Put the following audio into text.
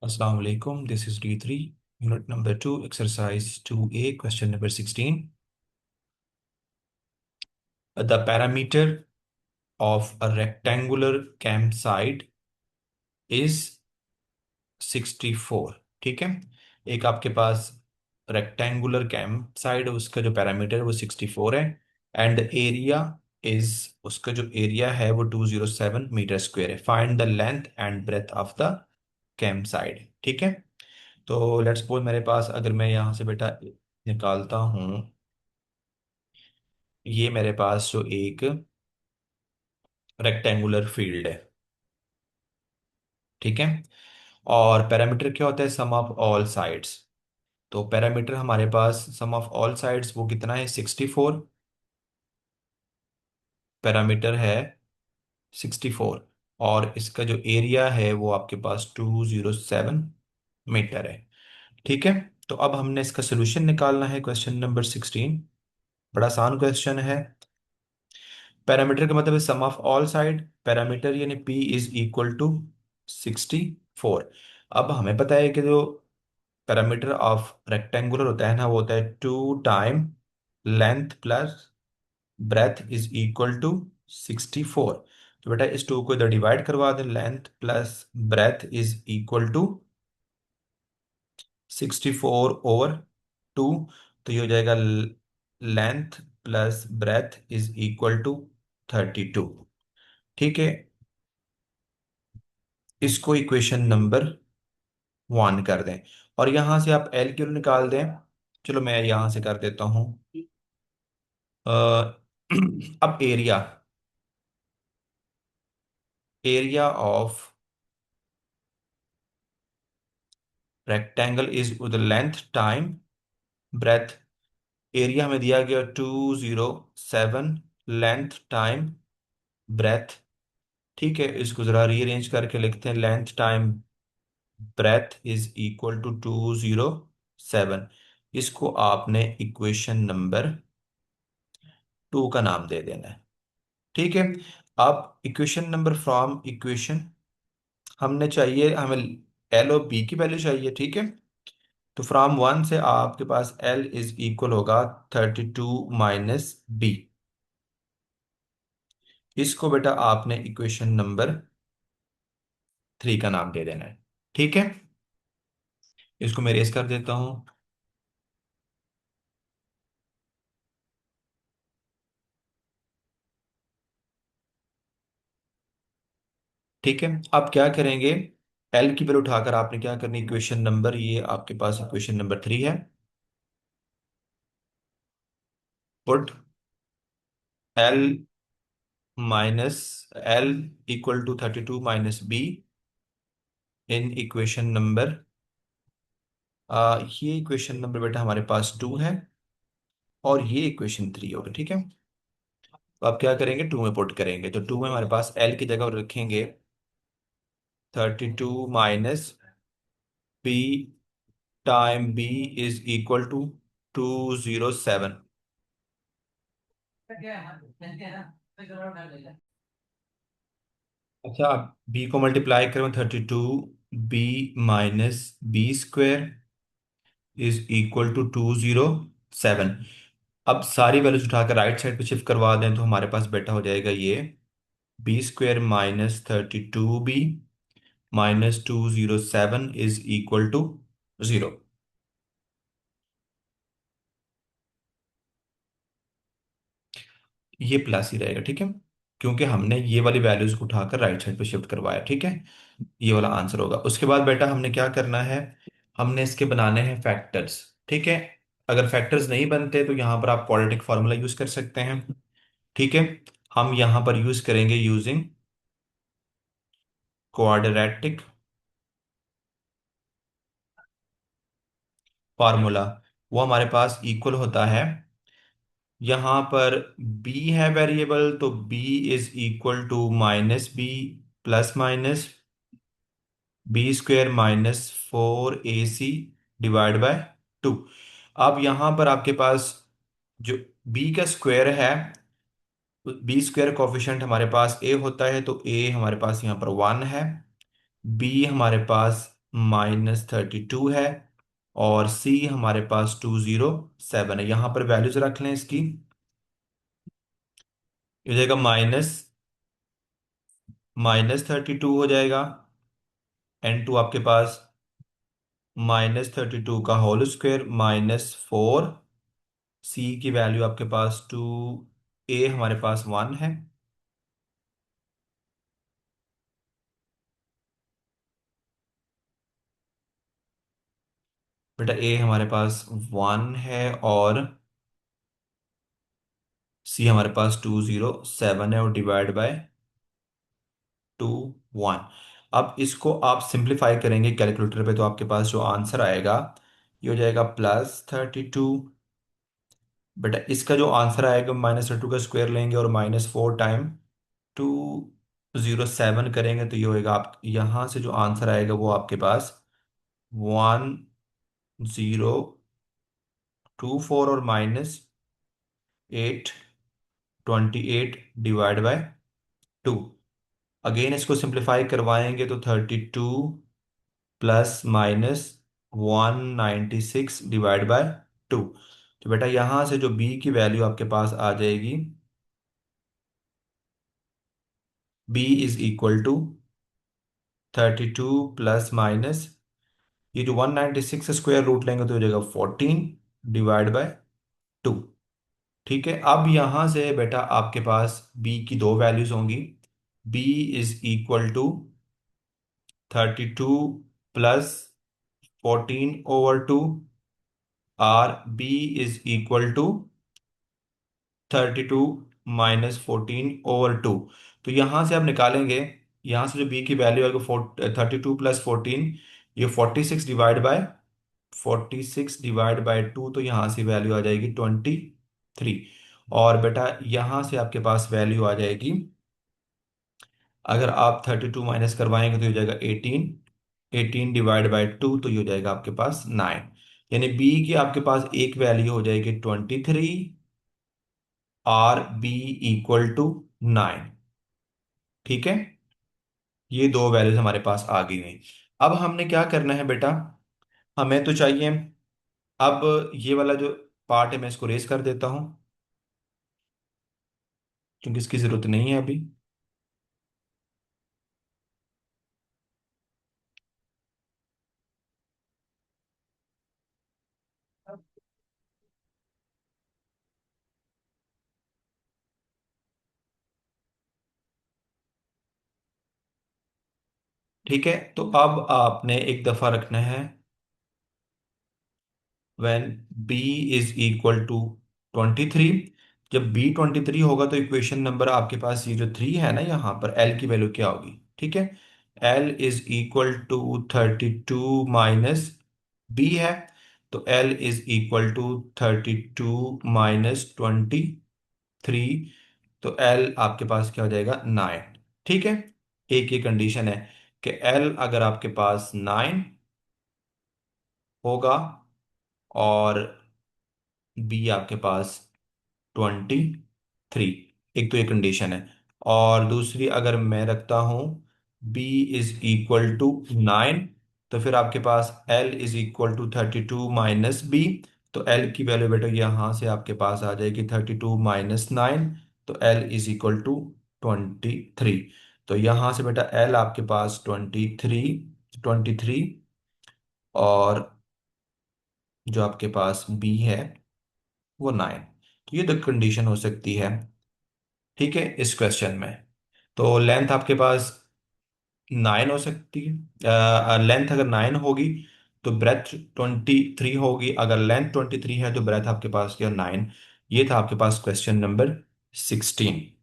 Assalamu alaikum. This is D3, unit number 2, exercise 2A, question number 16. The parameter of a rectangular campsite is 64. ठीक है, एक आपके पास rectangular camp side, उसका जो parameter है वो 64 है। एंड एरिया इज, उसका जो एरिया है वो 207 मीटर स्क्वायर है। Find the length and breadth of the camp site. ठीक है, तो लेट्स सपोज मेरे पास, अगर मैं यहाँ से बेटा निकालता हूँ, ये मेरे पास जो एक रेक्टेंगुलर फील्ड है। ठीक है, और पैरामीटर क्या होता है? सम ऑफ ऑल साइड्स। तो पैरामीटर हमारे पास सम ऑफ ऑल साइड्स वो कितना है? 64 पैरामीटर है, 64। और इसका जो एरिया है वो आपके पास 207 मीटर है। ठीक है, तो अब हमने इसका सोल्यूशन निकालना है। क्वेश्चन नंबर 16 बड़ा आसान क्वेश्चन है। पैरामीटर का मतलब है सम ऑफ ऑल साइड, पैरामीटर यानी P इज इक्वल टू 64। अब हमें पता है कि जो पैरामीटर ऑफ रेक्टेंगुलर होता है ना, वो होता है 2 time length plus breadth is equal to 64। तो बेटा इस टू को इधर डिवाइड करवा दें, length plus breadth is equal to 64/2। तो ये हो जाएगा length plus breadth is equal to 32। ठीक है, इसको इक्वेशन नंबर 1 कर दें, और यहां से आप एल क्यू निकाल दें। चलो मैं यहां से कर देता हूं। अ, अब area, area of rectangle is with length time breadth. Area हमें दिया गया 207, लेंथ टाइम ब्रेथ। ठीक है, इसको जरा रीअरेंज करके लिखते हैं। Length time breadth is equal to 207। इसको आपने इक्वेशन नंबर 2 का नाम दे देना है। ठीक है, अब इक्वेशन नंबर फ्रॉम इक्वेशन हमने चाहिए, हमें एल और बी की वैल्यू चाहिए। ठीक है, तो फ्रॉम 1 से आपके पास एल इज इक्वल होगा 32 - बी। इसको बेटा आपने इक्वेशन नंबर 3 का नाम दे देना है। ठीक है, इसको मैं रेस कर देता हूं। ठीक है, अब क्या करेंगे? एल की वैल्यू उठाकर आपने क्या करनी, इक्वेशन नंबर, ये आपके पास इक्वेशन नंबर 3 है। Put l minus l equal to 32 - b in equation number, ये इक्वेशन नंबर बेटा हमारे पास 2 है, और ये इक्वेशन 3 होगा। ठीक है, तो आप क्या करेंगे? 2 में पुट करेंगे, तो 2 में हमारे पास एल की जगह रखेंगे 32 - b time b is equal to 207। अच्छा, आप बी को मल्टीप्लाई करें 32 - बी - बी² इज इक्वल टू 207। अब सारी वैल्यूज उठाकर राइट साइड पे शिफ्ट करवा दें, तो हमारे पास बेटा हो जाएगा ये B² - 32B - 207 is equal to 0। ये प्लस ही रहेगा। ठीक है, क्योंकि हमने ये वाली वैल्यूज को उठाकर राइट साइड पे शिफ्ट करवाया। ठीक है, ये वाला आंसर होगा। उसके बाद बेटा हमने क्या करना है? हमने इसके बनाने हैं फैक्टर्स। ठीक है, अगर फैक्टर्स नहीं बनते तो यहाँ पर आप क्वाड्रेटिक फार्मूला यूज कर सकते हैं। ठीक है, हम यहाँ पर यूज करेंगे यूजिंग क्वाड्रेटिक फार्मूला। वो हमारे पास इक्वल होता है, यहाँ पर b है वेरिएबल, तो b is equal to -b plus minus B² - 4AC divide by 2। अब यहाँ पर आपके पास जो b का स्क्वायर है, B² कोफिशिएंट हमारे पास a होता है, तो a हमारे पास यहाँ पर 1 है, b हमारे पास -32 है, और सी हमारे पास 207 है। यहां पर वैल्यूज रख लें इसकी। ये हो जाएगा -32 हो जाएगा, N2 आपके पास -32 का होल स्क्वायर -4, सी की वैल्यू आपके पास 2, ए हमारे पास 1 है। बेटा ए हमारे पास 1 है, और सी हमारे पास 207 है, और डिवाइड बाय 2, 1। अब इसको आप सिंप्लीफाई करेंगे कैलकुलेटर पे, तो आपके पास जो आंसर आएगा ये हो जाएगा +32। बेटा इसका जो आंसर आएगा, -32 का स्क्वायर लेंगे और -4 टाइम 207 करेंगे, तो ये होएगा आप यहाँ से जो आंसर आएगा वो आपके पास 1024, और -828 डिवाइड बाय 2। अगेन इसको सिंप्लीफाई करवाएंगे तो 32 प्लस माइनस 196 डिवाइड बाय 2। तो बेटा यहां से जो बी की वैल्यू आपके पास आ जाएगी, b is equal to 32 plus minus, ये जो 196 स्क्वायर रूट लेंगे तो हो जाएगा 14 डिवाइड बाय 2। ठीक है, अब यहां से बेटा आपके पास बी की दो वैल्यूज होंगी। B is equal to 32 plus 14/2, or b is equal to 32 -14/2। तो यहां से आप निकालेंगे, यहां से जो बी की वैल्यू है 32 प्लस 14, ये 46 डिवाइड बाय 2, तो यहां से वैल्यू आ जाएगी 23। और बेटा यहां से आपके पास वैल्यू आ जाएगी, अगर आप 32 माइनस करवाएंगे तो ये हो जाएगा 18, 18 डिवाइड बाय 2, तो ये हो जाएगा आपके पास 9। यानी बी की आपके पास एक वैल्यू हो जाएगी 23, आर बी इक्वल टू 9। ठीक है, ये दो वैल्यूज हमारे पास आ गई हैं। अब हमने क्या करना है बेटा, हमें तो चाहिए, अब ये वाला जो पार्ट है मैं इसको रेस कर देता हूं, क्योंकि इसकी जरूरत नहीं है अभी। ठीक है, तो अब आपने एक दफा रखना है, when b is equal to 23। जब b 23 होगा तो इक्वेशन नंबर आपके पास ये जो 3 है ना, यहाँ पर l की वैल्यू क्या होगी। ठीक है, l is equal to 32 minus b है, तो l इज इक्वल टू 32 -23, तो l आपके पास क्या हो जाएगा 9। ठीक है, एक ये कंडीशन है कि l अगर आपके पास 9 होगा, और b आपके पास 23, एक तो ये कंडीशन है। और दूसरी अगर मैं रखता हूं b इज इक्वल टू 9, तो फिर आपके पास l is equal to 32 minus b, तो l की वैल्यू बेटा यहां से आपके पास आ जाएगी 32 -9, तो l इज इक्वल टू 23। तो यहां से बेटा l आपके पास 23, और जो आपके पास b है वो 9। तो ये तो कंडीशन हो सकती है। ठीक है, इस क्वेश्चन में तो लेंथ आपके पास 9 हो सकती है, लेंथ अगर 9 होगी तो ब्रेथ 23 होगी, अगर लेंथ 23 है तो ब्रेथ आपके पास क्या 9। ये था आपके पास क्वेश्चन नंबर 16।